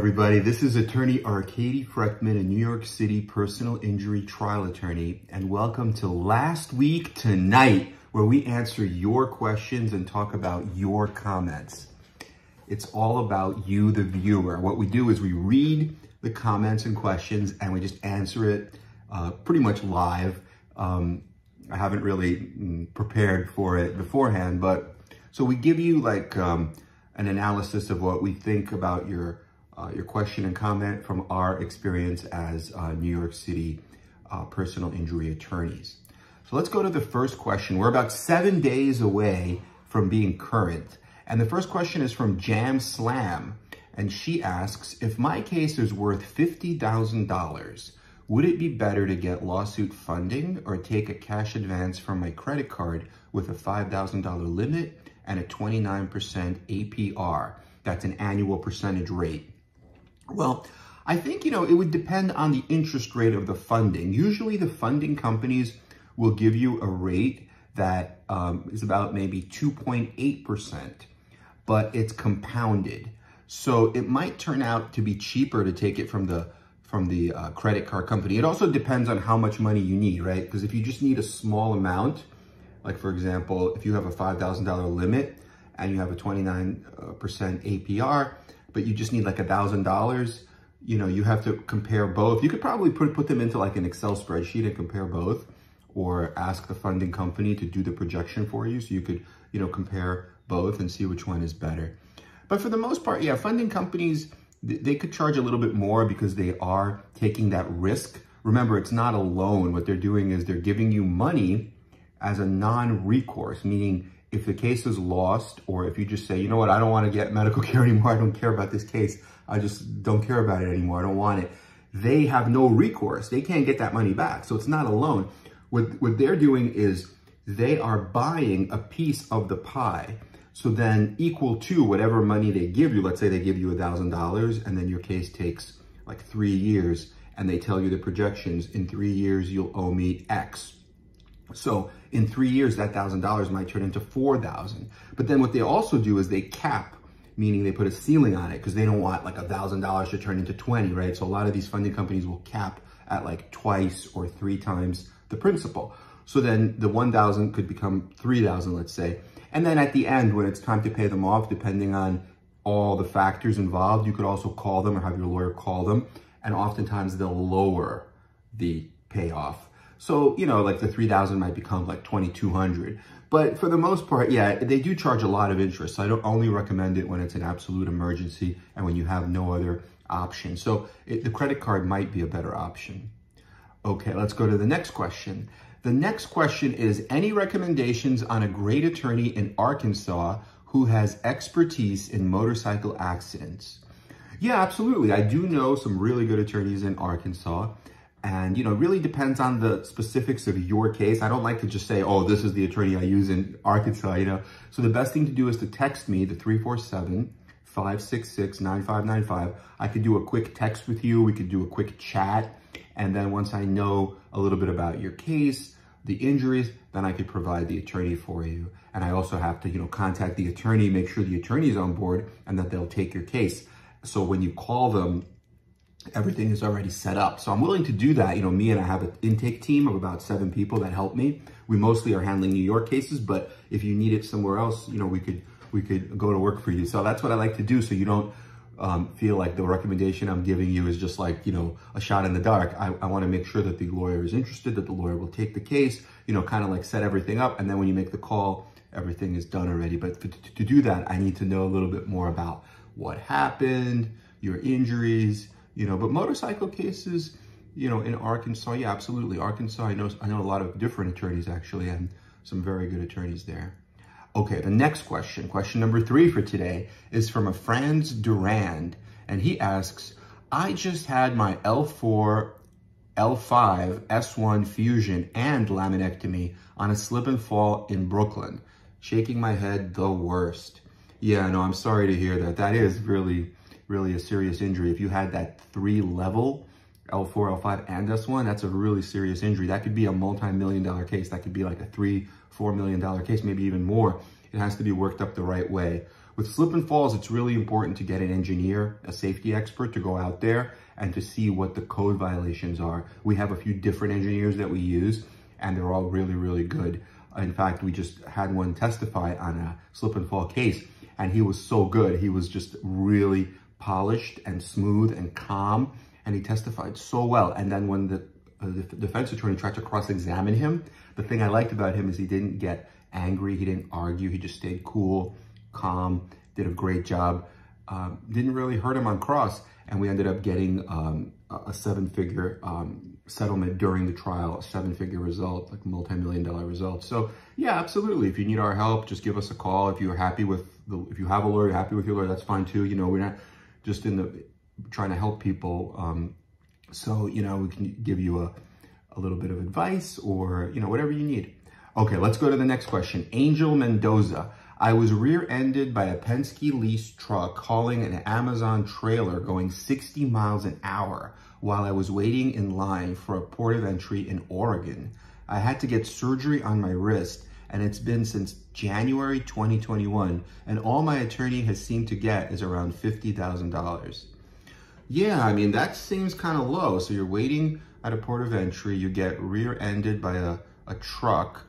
everybody. This is attorney Arkady Frekhtman, a New York City personal injury trial attorney, and welcome to Last Week Tonight, where we answer your questions and talk about your comments. It's all about you, the viewer. What we do is we read the comments and questions and we just answer it pretty much live. I haven't really prepared for it beforehand, but so we give you like an analysis of what we think about your question and comment from our experience as New York City personal injury attorneys. So let's go to the first question. We're about 7 days away from being current. And the first question is from Jam Slam. And she asks, if my case is worth $50,000, would it be better to get lawsuit funding or take a cash advance from my credit card with a $5,000 limit and a 29% APR? That's an annual percentage rate. Well, I think, it would depend on the interest rate of the funding. Usually the funding companies will give you a rate that is about maybe 2.8%, but it's compounded. So it might turn out to be cheaper to take it from the credit card company. It also depends on how much money you need, right? Because if you just need a small amount, like for example, if you have a $5,000 limit and you have a 29% APR, but you just need like $1,000, you have to compare both. You could probably put them into like an Excel spreadsheet and compare both, or ask the funding company to do the projection for you so you could, compare both and see which one is better. But for the most part, yeah, funding companies, they could charge a little bit more because they are taking that risk. Remember, it's not a loan. What they're doing is they're giving you money as a non-recourse, meaning if the case is lost, or if you just say, you know what, I don't want to get medical care anymore, I don't care about this case, I just don't care about it anymore, I don't want it, they have no recourse. They can't get that money back. So it's not a loan. What they're doing is they are buying a piece of the pie. So then equal to whatever money they give you, let's say they give you $1,000 and then your case takes like 3 years and they tell you the projections, in 3 years you'll owe me X. So in 3 years, that $1,000 might turn into $4,000. But then what they also do is they cap, meaning they put a ceiling on it because they don't want like $1,000 to turn into 20, right? So a lot of these funding companies will cap at like twice or 3 times the principal. So then the 1,000 could become 3,000, let's say. And then at the end, when it's time to pay them off, depending on all the factors involved, you could also call them or have your lawyer call them. And oftentimes they'll lower the payoff. So, like the 3,000 might become like 2,200. But for the most part, yeah, they do charge a lot of interest. So I don't only recommend it when it's an absolute emergency and when you have no other option. So the credit card might be a better option. Okay, let's go to the next question. The next question is, any recommendations on a great attorney in Arkansas who has expertise in motorcycle accidents? Yeah, absolutely. I do know some really good attorneys in Arkansas. And, it really depends on the specifics of your case. I don't like to just say, oh, this is the attorney I use in Arkansas, So the best thing to do is to text me, the 347-566-9595. I could do a quick text with you. We could do a quick chat. And then once I know a little bit about your case, the injuries, then I could provide the attorney for you. And I also have to, contact the attorney, make sure the attorney is on board and that they'll take your case. So when you call them, everything is already set up. So I'm willing to do that. Me and I have an intake team of about 7 people that help me. We mostly are handling New York cases, but if you need it somewhere else, we could go to work for you. So that's what I like to do. So you don't feel like the recommendation I'm giving you is just like, a shot in the dark. I want to make sure that the lawyer is interested, that the lawyer will take the case, kind of like set everything up. And then when you make the call, everything is done already. But to do that, I need to know a little bit more about what happened, your injuries, but motorcycle cases, in Arkansas, yeah, absolutely. Arkansas, I know a lot of different attorneys actually, and some very good attorneys there. Okay, the next question number 3 for today, is from a Franz Durand, and he asks, I just had my L4, L5, S1 fusion and laminectomy on a slip and fall in Brooklyn. Shaking my head, the worst. Yeah, no, I'm sorry to hear that. That is really a serious injury. If you had that 3-level, L4, L5, and S1, that's a really serious injury. That could be a multi-million-dollar case. That could be like a $3-4 million case, maybe even more. It has to be worked up the right way. With slip and falls, it's really important to get an engineer, a safety expert, to go out there and to see what the code violations are. We have a few different engineers that we use, and they're all really, really good. In fact, we just had one testify on a slip and fall case, and he was so good. He was just really polished and smooth and calm, and he testified so well. And then when the defense attorney tried to cross-examine him, the thing I liked about him is he didn't get angry, he didn't argue, he just stayed cool, calm, did a great job, didn't really hurt him on cross, and we ended up getting a seven-figure settlement during the trial, a seven-figure result, like a multi-million-dollar result. So yeah, absolutely. If you need our help, just give us a call. If you're happy with if you have a lawyer, you're happy with your lawyer, that's fine too. You know, we're not just trying to help people. So, you know, we can give you a little bit of advice or, you know, whatever you need. Okay, let's go to the next question. Angel Mendoza. I was rear-ended by a Penske lease truck hauling an Amazon trailer going 60 miles an hour while I was waiting in line for a port of entry in Oregon. I had to get surgery on my wrist, and it's been since January 2021, and all my attorney has seemed to get is around $50,000. Yeah, I mean, that seems kind of low. So you're waiting at a port of entry, you get rear-ended by a truck,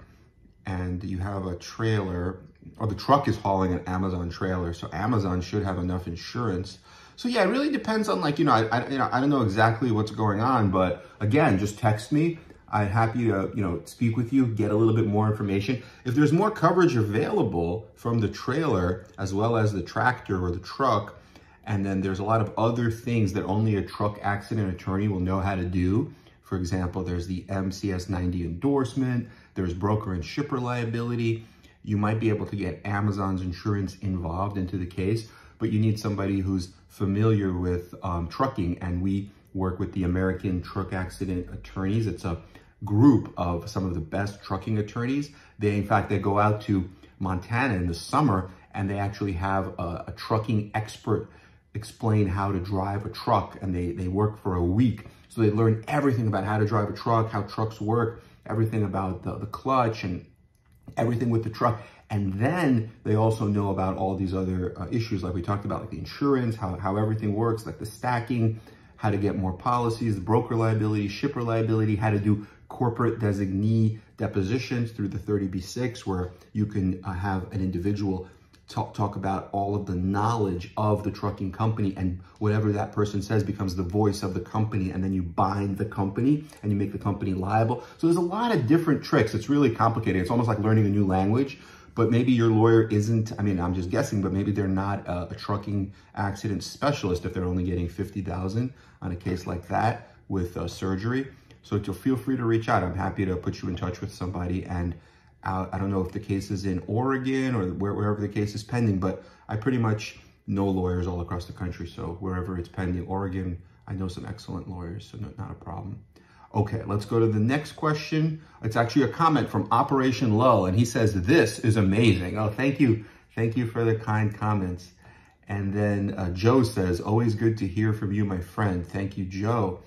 and you have a trailer, or the truck is hauling an Amazon trailer, so Amazon should have enough insurance. So yeah, it really depends on, like, I don't know exactly what's going on, but again, just text me. I'm happy to, speak with you, get a little bit more information. If there's more coverage available from the trailer as well as the tractor or the truck, and then there's a lot of other things that only a truck accident attorney will know how to do. For example, there's the MCS 90 endorsement, there's broker and shipper liability. You might be able to get Amazon's insurance involved into the case, but you need somebody who's familiar with trucking, and we work with the American Truck Accident Attorneys. It's a group of some of the best trucking attorneys. In fact, they go out to Montana in the summer, and they actually have a trucking expert explain how to drive a truck, and they work for a week. So they learn everything about how to drive a truck, how trucks work, everything about the clutch and everything with the truck. And then they also know about all these other issues like we talked about, like the insurance, how everything works, like the stacking, how to get more policies, the broker liability, shipper liability, how to do corporate designee depositions through the 30B6, where you can have an individual talk about all of the knowledge of the trucking company, and whatever that person says becomes the voice of the company, and then you bind the company and you make the company liable. So there's a lot of different tricks. It's really complicated. It's almost like learning a new language, but maybe your lawyer isn't, I mean, I'm just guessing, but maybe they're not a trucking accident specialist if they're only getting $50,000 on a case like that with surgery. So feel free to reach out. I'm happy to put you in touch with somebody. And I don't know if the case is in Oregon or wherever the case is pending, but I pretty much know lawyers all across the country. So wherever it's pending, Oregon, I know some excellent lawyers, so not a problem. Okay, let's go to the next question. It's actually a comment from Operation Lull, and he says, "This is amazing." Oh, thank you. Thank you for the kind comments. And then Joe says, "Always good to hear from you, my friend." Thank you, Joe.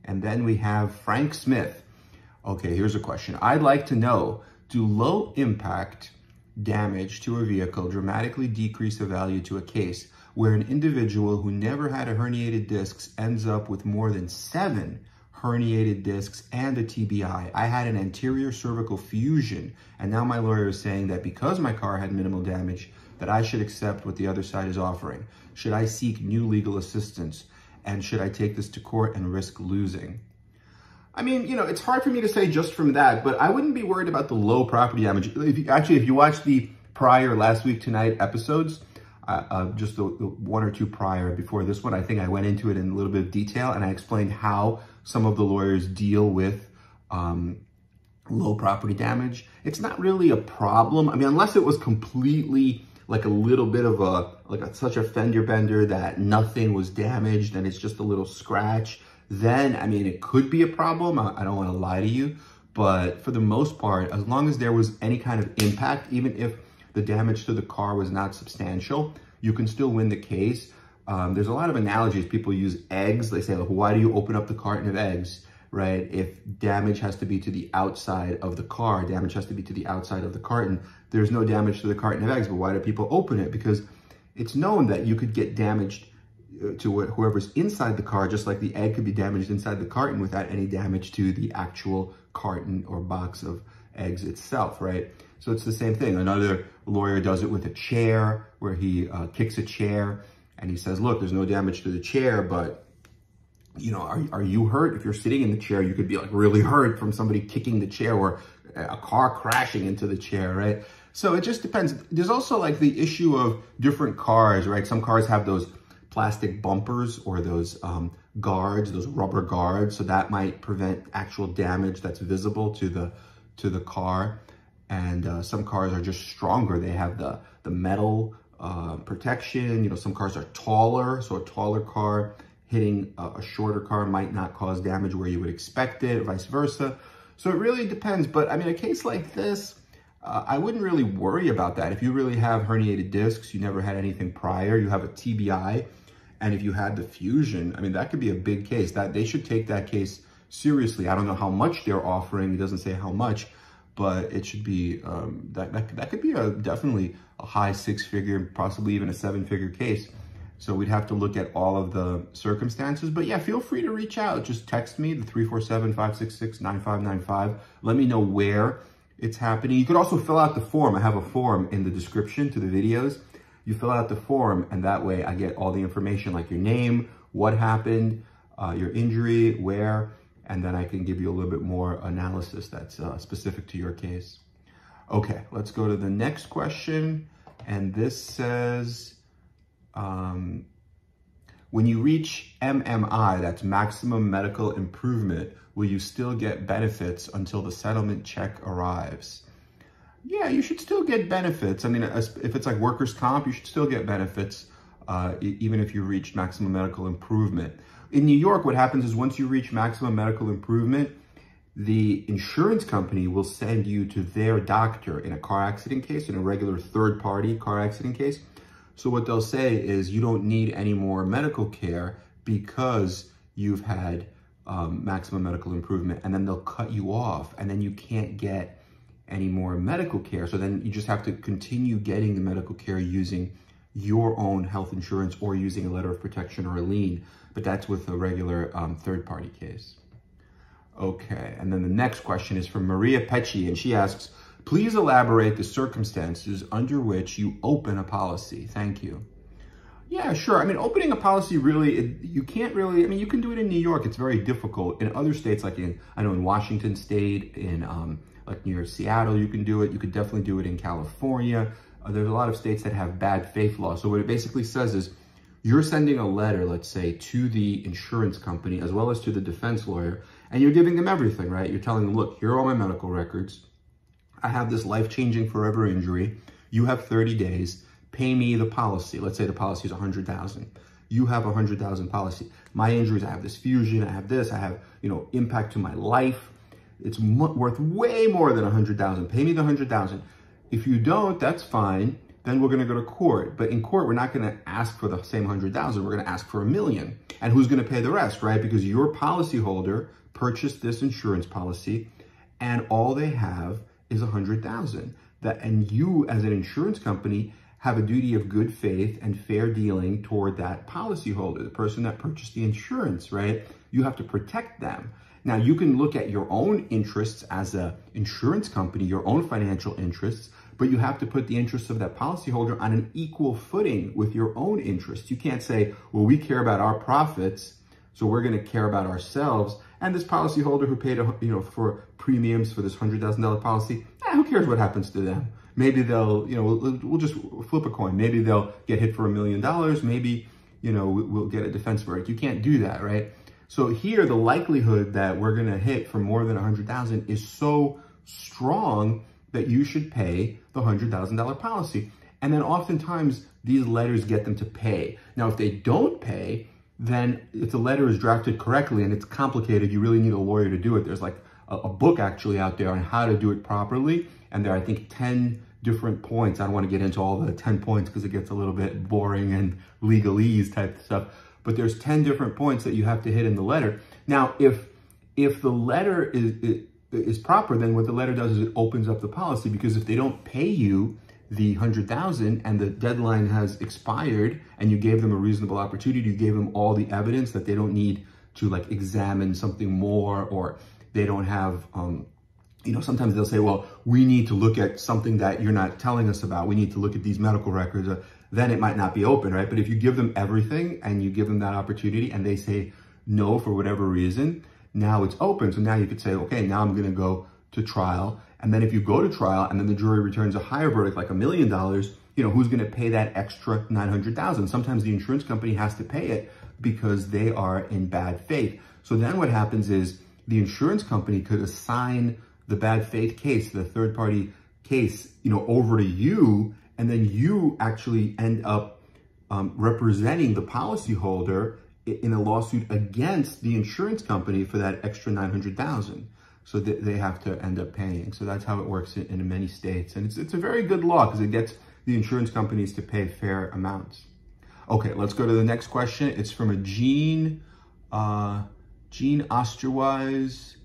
And then we have Frank Smith. Okay, here's a question. I'd like to know, do low impact damage to a vehicle dramatically decrease the value to a case where an individual who never had a herniated disc ends up with more than 7 herniated discs and a TBI? I had an anterior cervical fusion, and now my lawyer is saying that because my car had minimal damage, that I should accept what the other side is offering. Should I seek new legal assistance? And should I take this to court and risk losing? I mean, it's hard for me to say just from that, but I wouldn't be worried about the low property damage. If you watch the prior Last Week Tonight episodes, just the 1 or 2 prior before this one, I think I went into it in a little bit of detail, and I explained how some of the lawyers deal with low property damage. It's not really a problem. I mean, unless it was completely like a little bit of such a fender bender that nothing was damaged and it's just a little scratch, then, I mean, it could be a problem. I don't want to lie to you, but for the most part, as long as there was any kind of impact, even if the damage to the car was not substantial, you can still win the case. There's a lot of analogies. People use eggs. They say, like, why do you open up the carton of eggs, right? If damage has to be to the outside of the car, damage has to be to the outside of the carton. There's no damage to the carton of eggs, but why do people open it? Because it's known that you could get damaged to whoever's inside the car, just like the egg could be damaged inside the carton without any damage to the actual carton or box of eggs itself, right? So it's the same thing. Another lawyer does it with a chair, where he kicks a chair and he says, look, there's no damage to the chair, but you know, are you hurt? If you're sitting in the chair, you could be like really hurt from somebody kicking the chair or a car crashing into the chair, right? So it just depends. There's also like the issue of different cars, right? Some cars have those plastic bumpers or those guards, those rubber guards. So that might prevent actual damage that's visible to the car. And some cars are just stronger. They have the metal protection. You know, some cars are taller. So a taller car hitting a shorter car might not cause damage where you would expect it, or vice versa. So it really depends. But I mean, a case like this, I wouldn't really worry about that. If you really have herniated discs, you never had anything prior, you have a TBI, and if you had the fusion, I mean, that could be a big case. That they should take that case seriously. I don't know how much they're offering. It doesn't say how much, but it should be, that could be definitely a high 6-figure, possibly even a 7-figure case. So we'd have to look at all of the circumstances. But yeah, feel free to reach out. Just text me, the 347-566-9595. Let me know where it's happening. You could also fill out the form. I have a form in the description to the videos. You fill out the form, and that way I get all the information, like your name, what happened, your injury, where, and then I can give you a little bit more analysis that's specific to your case. Okay, let's go to the next question. And this says, when you reach MMI, that's maximum medical improvement, will you still get benefits until the settlement check arrives? Yeah, you should still get benefits. I mean, if it's like workers' comp, you should still get benefits, even if you reach maximum medical improvement. In New York, what happens is once you reach maximum medical improvement, the insurance company will send you to their doctor in a car accident case, in a regular third-party car accident case. So what they'll say is you don't need any more medical care because you've had maximum medical improvement, and then they'll cut you off, and then you can't get any more medical care. So then you just have to continue getting the medical care using your own health insurance or using a letter of protection or a lien, but that's with a regular third-party case. Okay, and then the next question is from Maria Pecci, and she asks, please elaborate the circumstances under which you open a policy. Thank you. Yeah, sure. I mean, opening a policy really, you can't really, I mean, you can do it in New York. It's very difficult. In other states, like I know in Washington State, in like near Seattle, you can do it. You could definitely do it in California. There's a lot of states that have bad faith law. So what it basically says is you're sending a letter, let's say, to the insurance company as well as to the defense lawyer, and you're giving them everything, right? You're telling them, look, here are all my medical records. I have this life-changing forever injury. You have 30 days. Pay me the policy. Let's say the policy is $100,000. You have $100,000 policy. My injuries, I have this fusion, I have this, I have, you know, impact to my life. It's worth way more than $100,000. Pay me the $100,000. If you don't, that's fine. Then we're going to go to court. But in court, we're not going to ask for the same $100,000. We're going to ask for $1 million. And who's going to pay the rest, right? Because your policyholder purchased this insurance policy, and all they have is $100,000. And you, as an insurance company, have a duty of good faith and fair dealing toward that policyholder, the person that purchased the insurance, right? You have to protect them. Now, you can look at your own interests as an insurance company, your own financial interests, but you have to put the interests of that policyholder on an equal footing with your own interests. You can't say, well, we care about our profits, so we're going to care about ourselves. And this policyholder who paid, you know, for premiums for this $100,000 policy, who cares what happens to them? Maybe they'll, you know, we'll just flip a coin. Maybe they'll get hit for $1 million. Maybe, you know, we'll get a defense verdict. You can't do that, right? So here, the likelihood that we're going to hit for more than $100,000 is so strong that you should pay the $100,000 policy. And then oftentimes these letters get them to pay. Now, if they don't pay, then if the letter is drafted correctly and it's complicated, you really need a lawyer to do it. There's like a book actually out there on how to do it properly. And there are, I think, 10 different points. I don't want to get into all the 10 points because it gets a little bit boring and legalese type stuff. But there's 10 different points that you have to hit in the letter. Now, if the letter is proper, then what the letter does is it opens up the policy, because if they don't pay you, the 100,000 and the deadline has expired and you gave them a reasonable opportunity, you gave them all the evidence that they don't need to like examine something more, or they don't have, you know, sometimes they'll say, well, we need to look at something that you're not telling us about. We need to look at these medical records. Then it might not be open, right? But if you give them everything and you give them that opportunity and they say no for whatever reason, now it's open. So now you could say, okay, now I'm going to go to trial. And then if you go to trial and then the jury returns a higher verdict, like $1 million, you know, who's going to pay that extra $900,000? Sometimes the insurance company has to pay it because they are in bad faith. So then what happens is the insurance company could assign the bad faith case, the third party case, you know, over to you, and then you actually end up representing the policyholder in a lawsuit against the insurance company for that extra $900,000. So they have to end up paying. So that's how it works in many states. And it's a very good law because it gets the insurance companies to pay fair amounts. Okay, let's go to the next question. It's from a Jean Osterwise.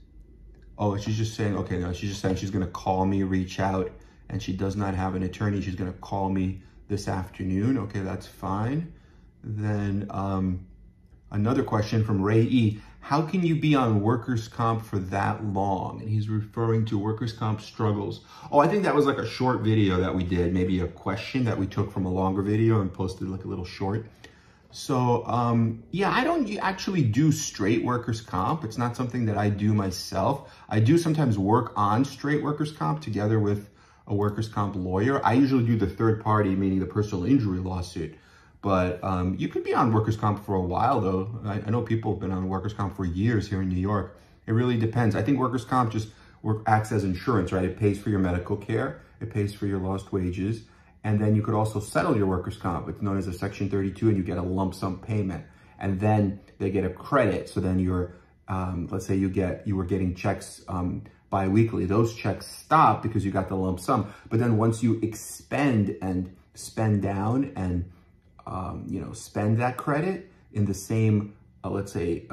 Oh, she's just saying, okay, no, she's just saying she's going to call me, reach out, and she does not have an attorney. She's going to call me this afternoon. Okay, that's fine. Then another question from Ray E. How can you be on workers' comp for that long? And he's referring to workers' comp struggles. Oh, I think that was like a short video that we did, maybe a question that we took from a longer video and posted like a little short. So, yeah, I don't actually do straight workers' comp. It's not something that I do myself. I do sometimes work on straight workers' comp together with a workers' comp lawyer. I usually do the third party, meaning the personal injury lawsuit. But you could be on workers' comp for a while, though. I know people have been on workers' comp for years here in New York. It really depends. I think workers' comp just acts as insurance, right? It pays for your medical care. It pays for your lost wages. And then you could also settle your workers' comp. It's known as a Section 32, and you get a lump sum payment. And then they get a credit. So then you're, let's say you were getting checks bi-weekly. Those checks stop because you got the lump sum. But then once you expend and spend down and you know, spend that credit in the same, let's say,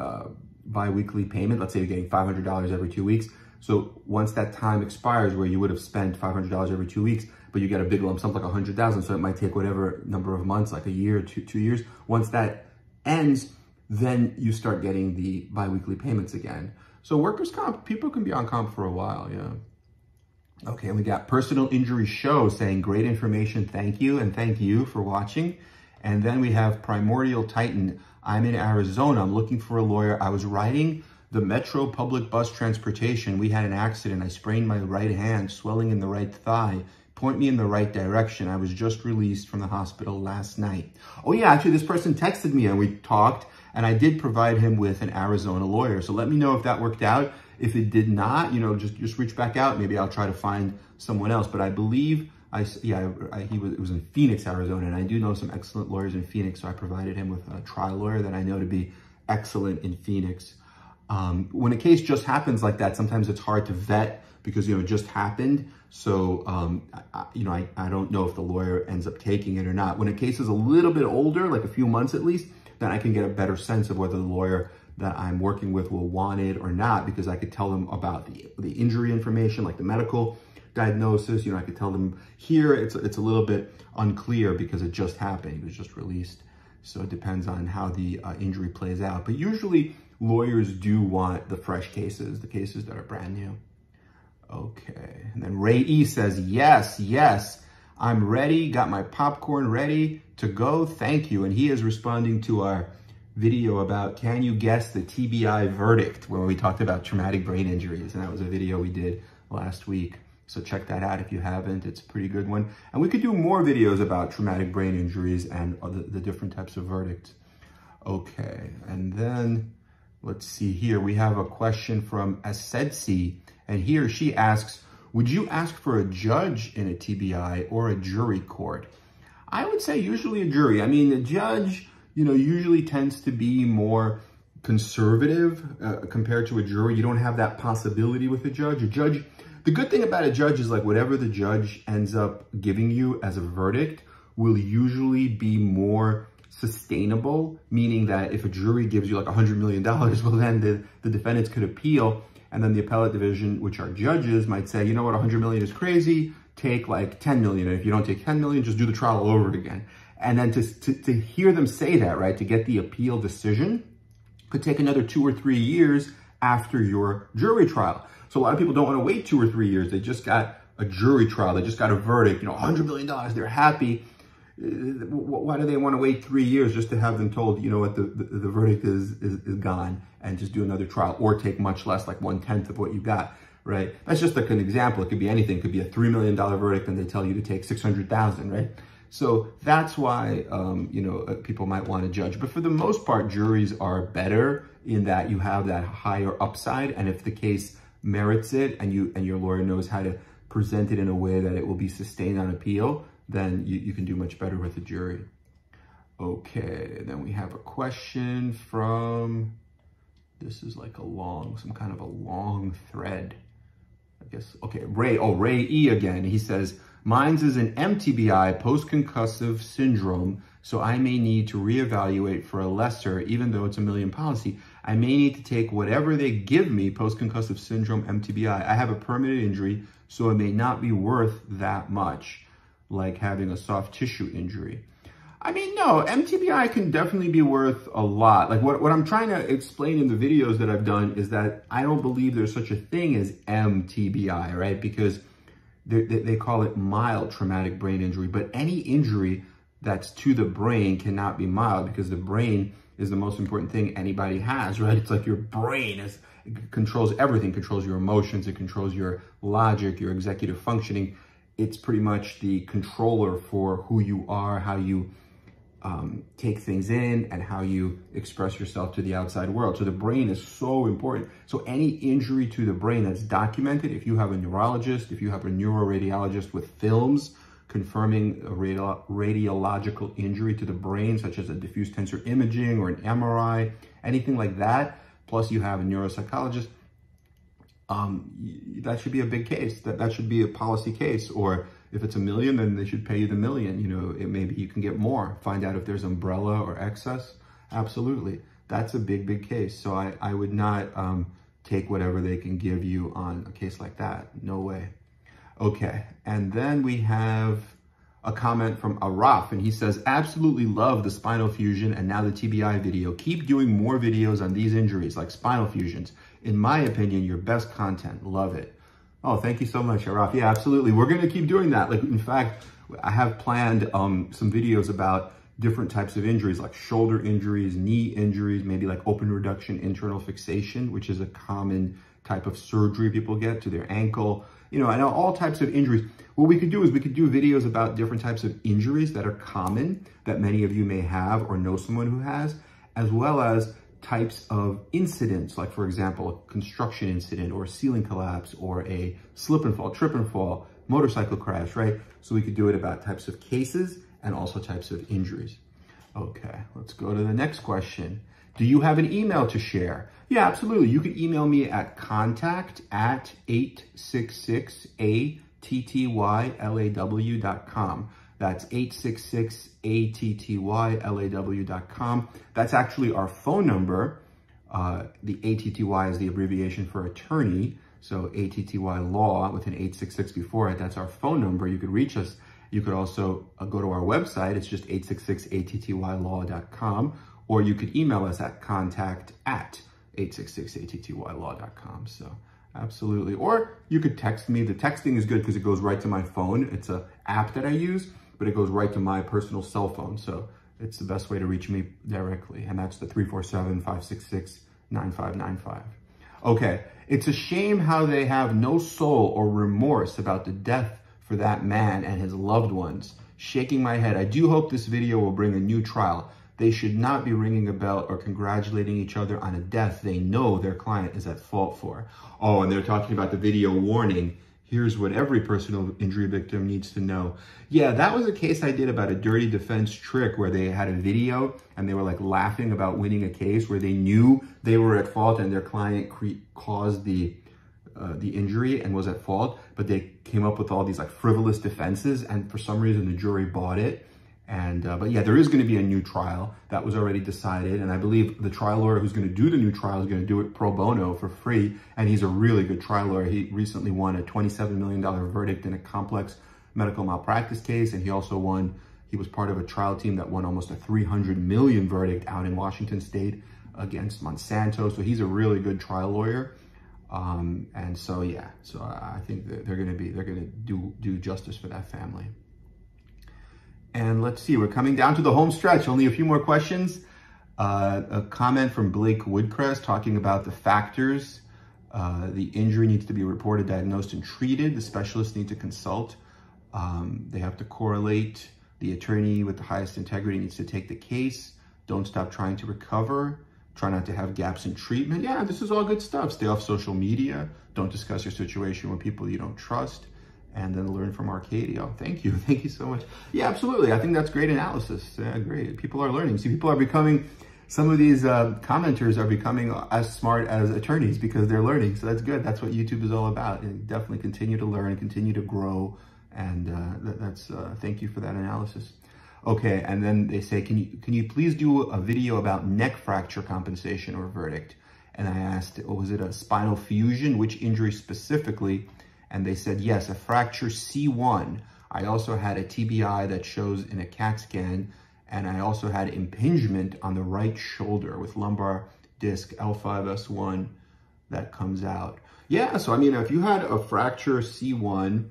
bi-weekly payment. Let's say you're getting $500 every 2 weeks. So once that time expires where you would have spent $500 every 2 weeks, but you get a big lump sum like $100,000. So it might take whatever number of months, like a year, 2 years. Once that ends, then you start getting the bi-weekly payments again. So workers' comp, people can be on comp for a while, yeah. Okay, and we got Personal Injury Show saying, great information, thank you, and thank you for watching. And then we have Primordial Titan. I'm in Arizona. I'm looking for a lawyer. I was riding the Metro public bus transportation. We had an accident. I sprained my right hand, swelling in the right thigh. Point me in the right direction. I was just released from the hospital last night. Oh yeah, actually this person texted me and we talked, and I did provide him with an Arizona lawyer. So let me know if that worked out. If it did not, you know, just reach back out. Maybe I'll try to find someone else. But I believe it was in Phoenix, Arizona, and I do know some excellent lawyers in Phoenix, so I provided him with a trial lawyer that I know to be excellent in Phoenix. When a case just happens like that, sometimes it's hard to vet because, you know, it just happened. So, I don't know if the lawyer ends up taking it or not. When a case is a little bit older, like a few months at least, then I can get a better sense of whether the lawyer that I'm working with will want it or not, because I could tell them about the injury information, like the medical diagnosis. You know, I could tell them here it's a little bit unclear because it just happened. It was just released. So it depends on how the injury plays out. But usually lawyers do want the fresh cases, the cases that are brand new. Okay. And then Ray E says, yes, I'm ready. Got my popcorn ready to go. Thank you. And he is responding to our video about, can you guess the TBI verdict, where we talked about traumatic brain injuries. And that was a video we did last week. So check that out if you haven't. It's a pretty good one. And we could do more videos about traumatic brain injuries and the different types of verdicts. Okay, and then let's see here. We have a question from Asedsi, and he or she asks, would you ask for a judge in a TBI or a jury court? I would say usually a jury. I mean, the judge, you know, usually tends to be more conservative compared to a jury. You don't have that possibility with a judge. The good thing about a judge is, like, whatever the judge ends up giving you as a verdict will usually be more sustainable, meaning that if a jury gives you like $100 million, well, then the defendants could appeal, and then the appellate division, which are judges, might say, you know what, $100 million is crazy, take like 10 million. And if you don't take 10 million, just do the trial all over again. And then to hear them say that, right, to get the appeal decision could take another 2 or 3 years after your jury trial. So a lot of people don't want to wait 2 or 3 years. They just got a jury trial. They just got a verdict, $100 million. They're happy. Why do they want to wait 3 years just to have them told, you know what, the verdict is gone, and just do another trial, or take much less, like 1/10 of what you got, right? That's just like an example. It could be anything. It could be a $3 million verdict and they tell you to take 600,000, right? So that's why, people might want to judge. But for the most part, juries are better in that you have that higher upside. And if the case merits it and your lawyer knows how to present it in a way that it will be sustained on appeal, then you can do much better with the jury. Okay, then we have a question from, this is like some kind of a long thread, I guess. Okay, Ray E again. He says, mine's is an MTBI, post-concussive syndrome, so I may need to reevaluate for a lesser, even though it's $1 million policy. I may need to take whatever they give me, post-concussive syndrome, MTBI. I have a permanent injury, so it may not be worth that much, like having a soft tissue injury. I mean, no, MTBI can definitely be worth a lot. Like what I'm trying to explain in the videos that I've done is that I don't believe there's such a thing as MTBI, right? Because they call it mild traumatic brain injury, but any injury that's to the brain cannot be mild, because the brain is the most important thing anybody has, right? It's like your brain it controls everything, controls your emotions, it controls your logic, your executive functioning. It's pretty much the controller for who you are, how you take things in, and how you express yourself to the outside world. So the brain is so important. So any injury to the brain that's documented, if you have a neurologist, if you have a neuroradiologist with films confirming a radiological injury to the brain, such as a diffuse tensor imaging or an MRI, anything like that, plus you have a neuropsychologist, that should be a big case. That should be a policy case. Or if it's $1 million, then they should pay you the $1 million. Maybe you can get more. Find out if there's umbrella or excess. Absolutely, that's a big case. So I would not take whatever they can give you on a case like that. No way. Okay, and then we have a comment from Araf, and he says, absolutely love the spinal fusion and now the TBI video. Keep doing more videos on these injuries like spinal fusions. In my opinion, your best content. Love it. Oh, thank you so much, Araf. Yeah, absolutely. We're going to keep doing that. Like, in fact, I have planned some videos about different types of injuries, like shoulder injuries, knee injuries, maybe like open reduction internal fixation, which is a common type of surgery people get to their ankle. I know all types of injuries. What we could do is we could do videos about different types of injuries that are common, that many of you may have or know someone who has, as well as types of incidents, like, for example, a construction incident or a ceiling collapse or a slip and fall, trip and fall, motorcycle crash, right? So we could do it about types of cases and also types of injuries. Okay, let's go to the next question. Do you have an email to share? Yeah, absolutely. You can email me at contact@866ATTYLAW.com. That's 866ATTYLAW.com. That's actually our phone number. The ATTY is the abbreviation for attorney. So ATTY Law with an 866 before it. That's our phone number. You could reach us. You could also go to our website. It's just 866ATTYLaw.com. Or you could email us at contact@866ATTYLaw.com. So absolutely. Or you could text me. The texting is good because it goes right to my phone. It's an app that I use, but it goes right to my personal cell phone. So it's the best way to reach me directly. And that's the 347-566-9595. Okay. It's a shame how they have no soul or remorse about the death for that man and his loved ones. Shaking my head. I do hope this video will bring a new trial. They should not be ringing a bell or congratulating each other on a death they know their client is at fault for. Oh, and they're talking about the video warning. Here's what every personal injury victim needs to know. Yeah, that was a case I did about a dirty defense trick where they had a video and they were like laughing about winning a case where they knew they were at fault and their client caused the injury and was at fault, but they came up with all these like frivolous defenses, and for some reason the jury bought it. But yeah, there is going to be a new trial that was already decided. And I believe the trial lawyer who's going to do the new trial is going to do it pro bono for free. And he's a really good trial lawyer. He recently won a $27 million verdict in a complex medical malpractice case. And he also he was part of a trial team that won almost a $300 million verdict out in Washington State against Monsanto. So he's a really good trial lawyer. And so, yeah, so I think that they're going to do justice for that family. And let's see, we're coming down to the home stretch. Only a few more questions. A comment from Blake Woodcrest talking about the factors. The injury needs to be reported, diagnosed, and treated. The specialists need to consult. They have to correlate. The attorney with the highest integrity needs to take the case. Don't stop trying to recover. Try not to have gaps in treatment. Yeah, this is all good stuff. Stay off social media. Don't discuss your situation with people you don't trust. And then learn from ATTY. Oh, thank you. Thank you so much. Yeah, absolutely. I think that's great analysis. Yeah, great. People are learning. See, people are becoming, some of these commenters are becoming as smart as attorneys because they're learning. So that's good. That's what YouTube is all about. And definitely continue to learn, continue to grow. And thank you for that analysis. Okay, and then they say, can you please do a video about neck fracture compensation or verdict? And I asked, was it a spinal fusion? Which injury specifically? And they said, yes, a fracture C1. I also had a TBI that shows in a CAT scan, and I also had impingement on the right shoulder with lumbar disc L5S1 that comes out. Yeah, so I mean, if you had a fracture C1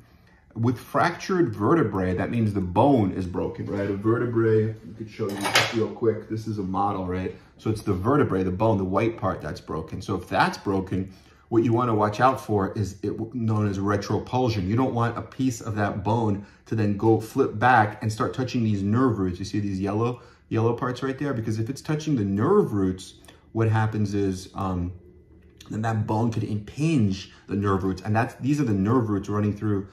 with fractured vertebrae, that means the bone is broken, right? A vertebrae, I could show you just real quick. This is a model, right? So it's the vertebrae, the bone, the white part that's broken. So if that's broken, what you want to watch out for is known as retropulsion. You don't want a piece of that bone to then go flip back and start touching these nerve roots. You see these yellow parts right there? Because if it's touching the nerve roots, what happens is then that bone could impinge the nerve roots. And these are the nerve roots running through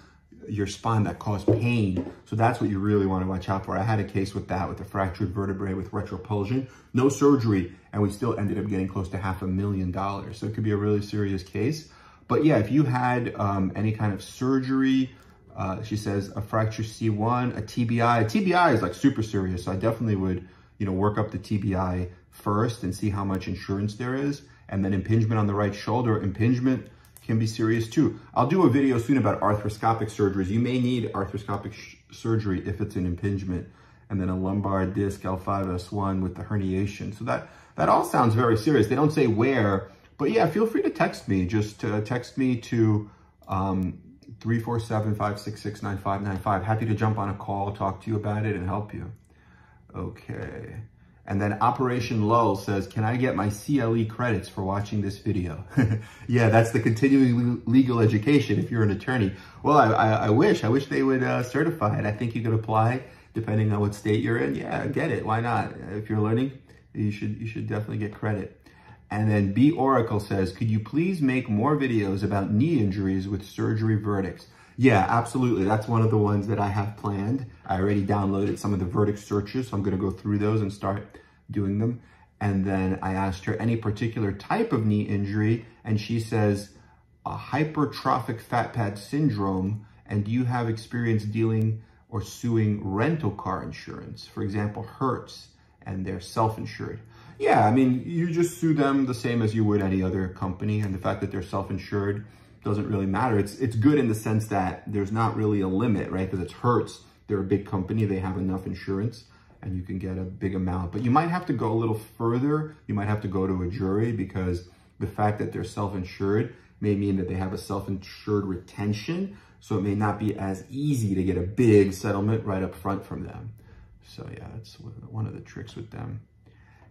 your spine that cause pain. So that's what you really want to watch out for. I had a case with that, with a fractured vertebrae with retropulsion, no surgery, and we still ended up getting close to $500,000. So it could be a really serious case. But yeah, if you had any kind of surgery, she says a fracture C1, a TBI. A TBI is like super serious. So I definitely would, work up the TBI first and see how much insurance there is. And then impingement on the right shoulder. Impingement can be serious too. I'll do a video soon about arthroscopic surgeries. You may need arthroscopic surgery if it's an impingement, and then a lumbar disc L5S1 with the herniation. So that all sounds very serious. They don't say where, but yeah, feel free to text me. Just text me to 347-566-9595. Happy to jump on a call, talk to you about it, and help you. Okay. And then Operation Lull says, can I get my CLE credits for watching this video? Yeah, that's the continuing legal education if you're an attorney. Well, I wish they would certify it. I think you could apply depending on what state you're in. Yeah, get it. Why not? If you're learning, you should definitely get credit. And then B Oracle says, could you please make more videos about knee injuries with surgery verdicts? Yeah, absolutely. That's one of the ones that I have planned. I already downloaded some of the verdict searches, so I'm going to go through those and start doing them. And then I asked her any particular type of knee injury, and she says a hypertrophic fat pad syndrome. And do you have experience dealing or suing rental car insurance? For example, Hertz, and they're self-insured. Yeah, I mean, you just sue them the same as you would any other company, and the fact that they're self-insured doesn't really matter. It's good in the sense that there's not really a limit, right? Because it's Hertz. They're a big company. They have enough insurance and you can get a big amount. But you might have to go a little further. You might have to go to a jury because the fact that they're self-insured may mean that they have a self-insured retention. So it may not be as easy to get a big settlement right up front from them. So yeah, that's one of the tricks with them.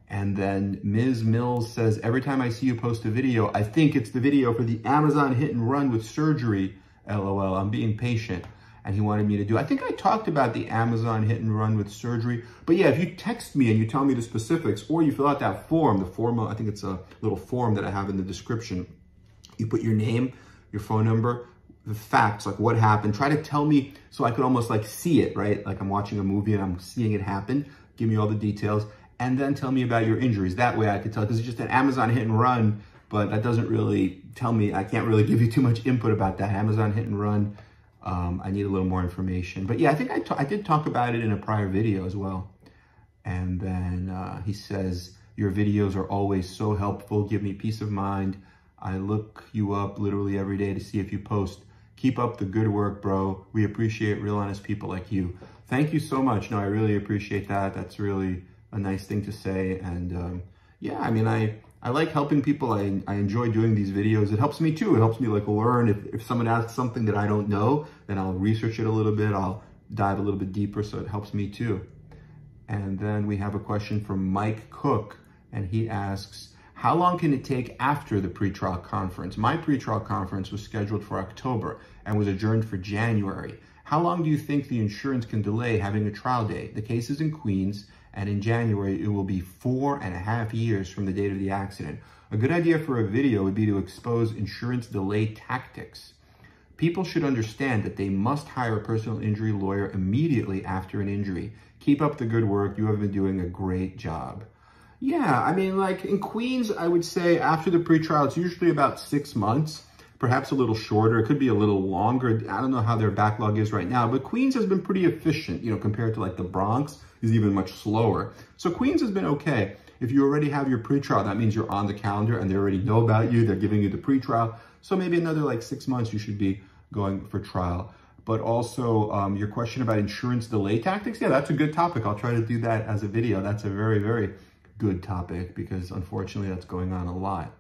And then Ms. Mills says, every time I see you post a video, I think it's the video for the Amazon hit and run with surgery. LOL, I'm being patient. And he wanted me to do, I think I talked about the Amazon hit and run with surgery. But yeah, if you text me and you tell me the specifics, or you fill out that form, I think it's a little form that I have in the description. You put your name, your phone number, the facts, like what happened. Try to tell me so I could almost like see it, right? Like I'm watching a movie and I'm seeing it happen. Give me all the details. And then tell me about your injuries. That way I could tell, because it's just an Amazon hit and run, but that doesn't really tell me, I can't really give you too much input about that. Amazon hit and run, I need a little more information. But yeah, I think I did talk about it in a prior video as well. And then he says, your videos are always so helpful, give me peace of mind. I look you up literally every day to see if you post. Keep up the good work, bro. We appreciate real honest people like you. Thank you so much. No, I really appreciate that. That's really a nice thing to say. And yeah, I mean, I like helping people. I enjoy doing these videos. It helps me too. It helps me like learn. If someone asks something that I don't know, then I'll research it a little bit. I'll dive a little bit deeper, so it helps me too. And then we have a question from Mike Cook, and he asks, how long can it take after the pretrial conference? My pretrial conference was scheduled for October and was adjourned for January. How long do you think the insurance can delay having a trial date? The case is in Queens, and in January, it will be 4.5 years from the date of the accident. A good idea for a video would be to expose insurance delay tactics. People should understand that they must hire a personal injury lawyer immediately after an injury. Keep up the good work. You have been doing a great job. Yeah, I mean, like in Queens, I would say after the pretrial, it's usually about 6 months, perhaps a little shorter. It could be a little longer. I don't know how their backlog is right now, but Queens has been pretty efficient, you know, compared to like the Bronx is even much slower. So Queens has been okay. If you already have your pretrial, that means you're on the calendar and they already know about you. They're giving you the pretrial. So maybe another like 6 months, you should be going for trial. But also your question about insurance delay tactics. Yeah, that's a good topic. I'll try to do that as a video. That's a very, very good topic because unfortunately that's going on a lot.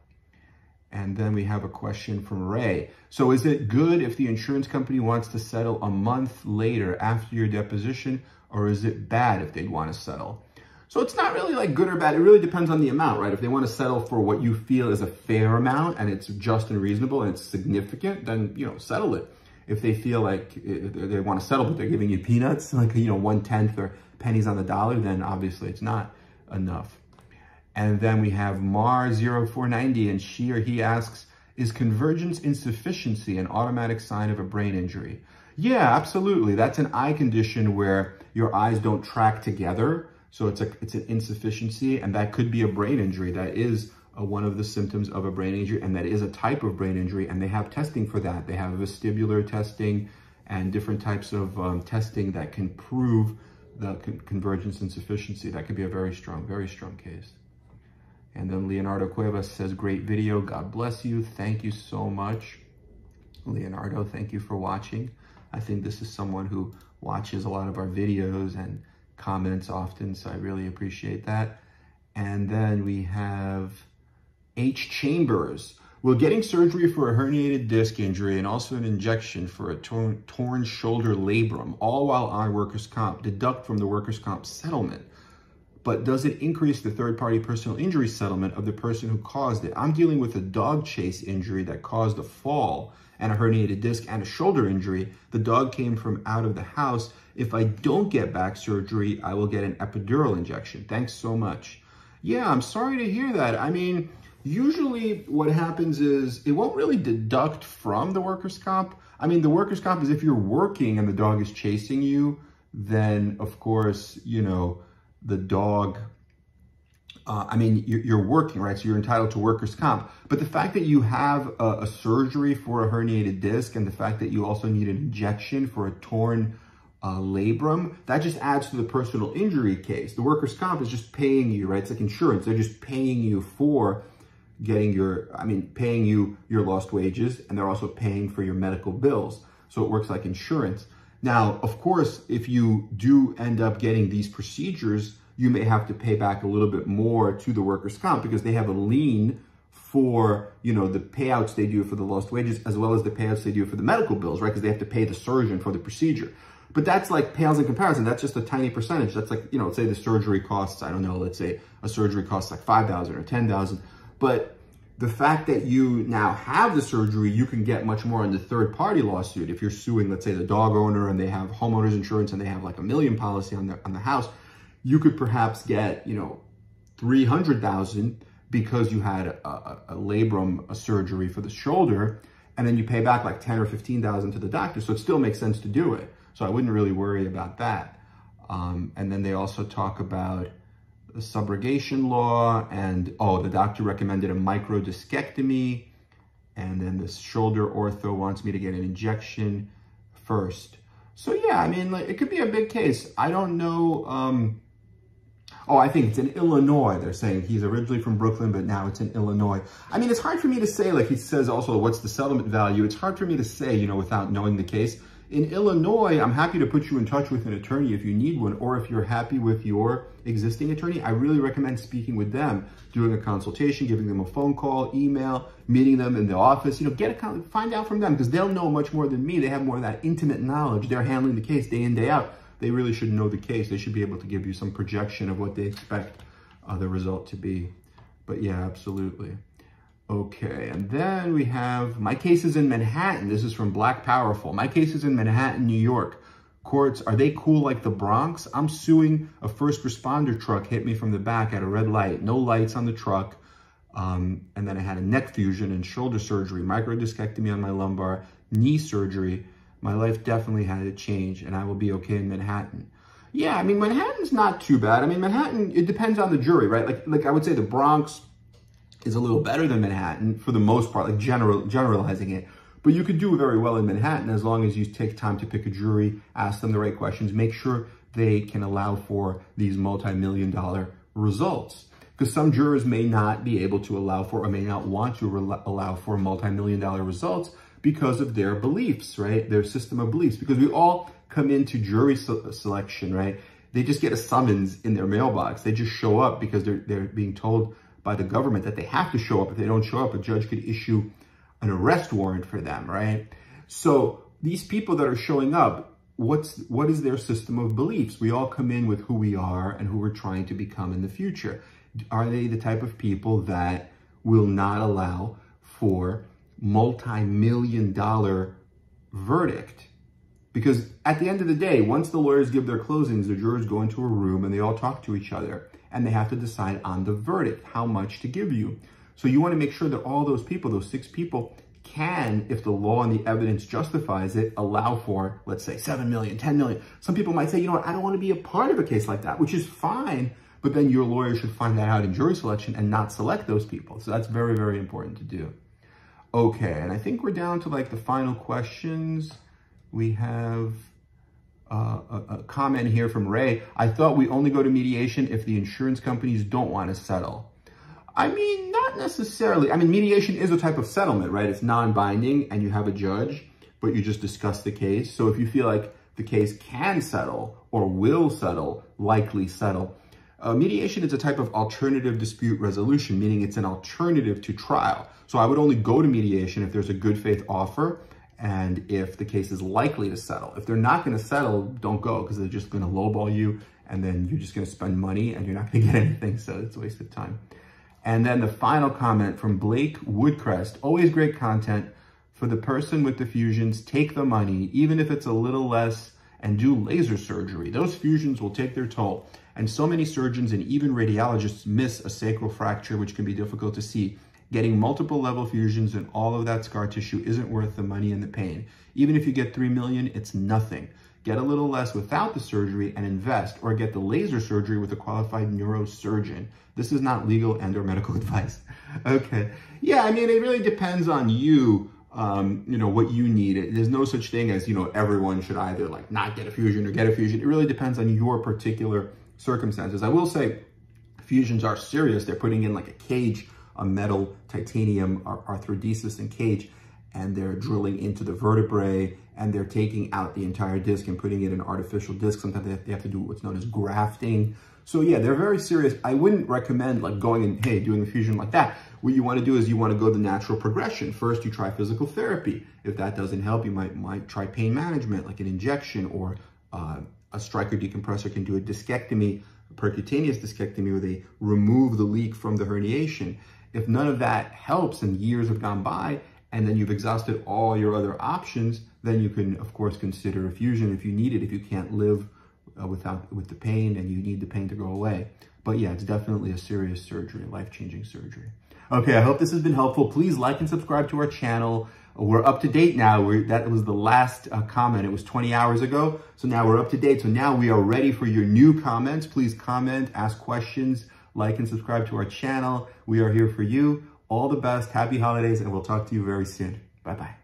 And then we have a question from Ray. So is it good if the insurance company wants to settle a month later after your deposition, or is it bad if they want to settle? So it's not really like good or bad. It really depends on the amount, right? If they want to settle for what you feel is a fair amount and it's just and reasonable and it's significant, then, you know, settle it. If they feel like they want to settle, but they're giving you peanuts, like, you know, 1/10 or pennies on the dollar, then obviously it's not enough. And then we have Mar0490, and she or he asks, is convergence insufficiency an automatic sign of a brain injury? Yeah, absolutely. That's an eye condition where your eyes don't track together. So it's an insufficiency, and that could be a brain injury. That is one of the symptoms of a brain injury, and that is a type of brain injury, and they have testing for that. They have vestibular testing and different types of testing that can prove the convergence insufficiency. That could be a very strong case. And then Leonardo Cuevas says, great video. God bless you. Thank you so much. Leonardo, thank you for watching. I think this is someone who watches a lot of our videos and comments often, so I really appreciate that. And then we have H. Chambers. Will getting surgery for a herniated disc injury and also an injection for a torn shoulder labrum, all while on workers' comp, deduct from the workers' comp settlement? But does it increase the third-party personal injury settlement of the person who caused it? I'm dealing with a dog chase injury that caused a fall and a herniated disc and a shoulder injury. The dog came from out of the house. If I don't get back surgery, I will get an epidural injection. Thanks so much. Yeah, I'm sorry to hear that. I mean, usually what happens is it won't really deduct from the workers' comp. I mean, the workers' comp is if you're working and the dog is chasing you, then of course, you know, the dog, I mean, you're working, right? So you're entitled to workers' comp. But the fact that you have a surgery for a herniated disc and the fact that you also need an injection for a torn labrum, that just adds to the personal injury case. The workers' comp is just paying you, right? It's like insurance. They're just paying you for getting paying you your lost wages, and they're also paying for your medical bills. So it works like insurance. Now, of course, if you do end up getting these procedures, you may have to pay back a little bit more to the workers' comp because they have a lien for, you know, the payouts they do for the lost wages as well as the payouts they do for the medical bills, right? Because they have to pay the surgeon for the procedure. But that's like pales in comparison. That's just a tiny percentage. That's like, you know, let's say the surgery costs, I don't know, let's say a surgery costs like $5,000 or $10,000. But the fact that you now have the surgery, you can get much more on the third-party lawsuit. If you're suing, let's say, the dog owner and they have homeowners insurance and they have like $1 million policy on the house, you could perhaps get, you know, $300,000 because you had a labrum, a surgery for the shoulder, and then you pay back like $10,000 or $15,000 to the doctor. So it still makes sense to do it. So I wouldn't really worry about that. And then they also talk about the subrogation law, and the doctor recommended a microdiscectomy, and then the shoulder ortho wants me to get an injection first. So yeah, I mean, like, it could be a big case. I don't know. Oh, I think it's in Illinois. They're saying he's originally from Brooklyn, but now it's in Illinois. I mean, it's hard for me to say, like he says also, what's the settlement value? It's hard for me to say, you know, without knowing the case. In Illinois, I'm happy to put you in touch with an attorney if you need one, or if you're happy with your existing attorney, I really recommend speaking with them, doing a consultation, giving them a phone call, email, meeting them in the office, you know, find out from them, because they'll know much more than me. They have more of that intimate knowledge. They're handling the case day in, day out. They really should know the case. They should be able to give you some projection of what they expect the result to be. But yeah, absolutely. Okay, and then we have, my case is in Manhattan. This is from Black Powerful. My case is in Manhattan, New York. Courts, are they cool like the Bronx? I'm suing a first responder truck hit me from the back at a red light. No lights on the truck. And then I had a neck fusion and shoulder surgery, microdiscectomy on my lumbar, knee surgery. My life definitely had to change, and I will be okay in Manhattan. Yeah, I mean, Manhattan's not too bad. I mean, Manhattan, it depends on the jury, right? Like I would say the Bronx is a little better than Manhattan for the most part, like generalizing it. But you could do very well in Manhattan as long as you take time to pick a jury, ask them the right questions, make sure they can allow for these multi-million-dollar results. Because some jurors may not be able to allow for, or may not want to allow for multi-million-dollar results because of their beliefs, right? Their system of beliefs. Because we all come into jury selection, right? They just get a summons in their mailbox. They just show up because they're being told by the government that they have to show up. If they don't show up, a judge could issue an arrest warrant for them, right? So these people that are showing up, what is their system of beliefs? We all come in with who we are and who we're trying to become in the future. Are they the type of people that will not allow for multi-million-dollar verdict? Because at the end of the day, once the lawyers give their closings, the jurors go into a room and they all talk to each other, and they have to decide on the verdict, how much to give you. So you want to make sure that all those people, those 6 people, can, if the law and the evidence justifies it, allow for, let's say, 7 million, 10 million. Some people might say, you know what, I don't want to be a part of a case like that, which is fine, but then your lawyer should find that out in jury selection and not select those people. So that's very, very important to do. Okay, and I think we're down to like the final questions. We have a comment here from Ray. I thought we only go to mediation if the insurance companies don't want to settle. I mean, not necessarily. I mean, mediation is a type of settlement, right? It's non-binding and you have a judge, but you just discuss the case. So if you feel like the case can settle or will settle, likely settle, mediation is a type of alternative dispute resolution, meaning it's an alternative to trial. So I would only go to mediation if there's a good faith offer and if the case is likely to settle. If they're not going to settle, don't go, because they're just going to lowball you, and then you're just going to spend money and you're not going to get anything, so it's a waste of time. And then the final comment from Blake Woodcrest, always great content. For the person with the fusions, take the money, even if it's a little less, and do laser surgery. Those fusions will take their toll. And so many surgeons and even radiologists miss a sacral fracture, which can be difficult to see. Getting multiple level fusions and all of that scar tissue isn't worth the money and the pain. Even if you get 3 million, it's nothing. Get a little less without the surgery and invest, or get the laser surgery with a qualified neurosurgeon. This is not legal and or medical advice. Okay. Yeah, I mean, it really depends on you, you know, what you need. There's no such thing as, you know, everyone should either like not get a fusion or get a fusion. It really depends on your particular circumstances. I will say fusions are serious. They're putting in like a cage, a metal titanium arthrodesis and cage, and they're drilling into the vertebrae, and they're taking out the entire disc and putting it in an artificial disc. Sometimes they have to do what's known as grafting. So yeah, they're very serious. I wouldn't recommend like going and, hey, doing a fusion like that. What you want to do is you want to go the natural progression. First, you try physical therapy. If that doesn't help, you might try pain management, like an injection, or a striker decompressor can do a discectomy, a percutaneous discectomy, where they remove the leak from the herniation. If none of that helps and years have gone by, and then you've exhausted all your other options, then you can, of course, consider a fusion if you need it, if you can't live with the pain and you need the pain to go away. But yeah, it's definitely a serious surgery, life-changing surgery. Okay, I hope this has been helpful. Please like and subscribe to our channel. We're up to date now. That was the last comment. It was 20 hours ago. So now we're up to date. So now we are ready for your new comments. Please comment, ask questions, like and subscribe to our channel. We are here for you. All the best. Happy holidays, and we'll talk to you very soon. Bye-bye.